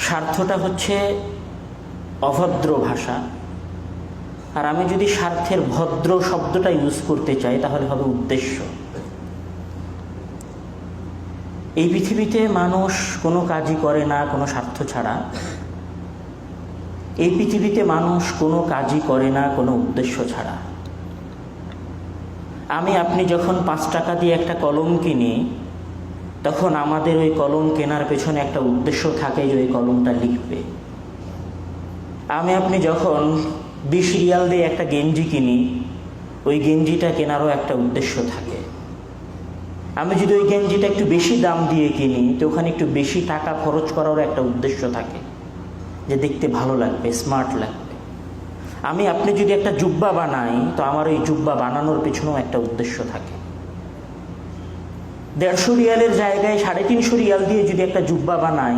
স্বার্থটা হচ্ছে অভদ্র ভাষা, আর আমি যদি স্বার্থের ভদ্র শব্দটা ইউজ করতে চাই তাহলে হবে উদ্দেশ্য। এই পৃথিবীতে মানুষ কোনো কাজই করে না কোনো স্বার্থ ছাড়া। এই পৃথিবীতে মানুষ কোনো কাজই করে না কোনো উদ্দেশ্য ছাড়া। আপনি যখন 5 টাকা দিয়ে একটা কলম কিনি, তখন আমাদের ওই কলম কেনার পেছনে একটা উদ্দেশ্য থাকে যে ওই কলমটা লিখবে। আপনি যখন 20 রিয়াল দিয়ে একটা গেঞ্জি কিনি, ওই গেঞ্জিটা কেনারও একটা উদ্দেশ্য থাকে। আমি যদি ওই গেঞ্জিটা একটু বেশি দাম দিয়ে কিনি, তো ওখানে একটু বেশি টাকা খরচ করারও একটা উদ্দেশ্য থাকে, যে দেখতে ভালো লাগবে, স্মার্ট লাগবে। আপনি যদি একটা জুব্বা বানাই, তো আমার ওই জুব্বা বানানোর পেছনেও একটা উদ্দেশ্য থাকে। 150 রিয়ালের জায়গায় 350 রিয়াল দিয়ে যদি একটা জুব্বা বানাই,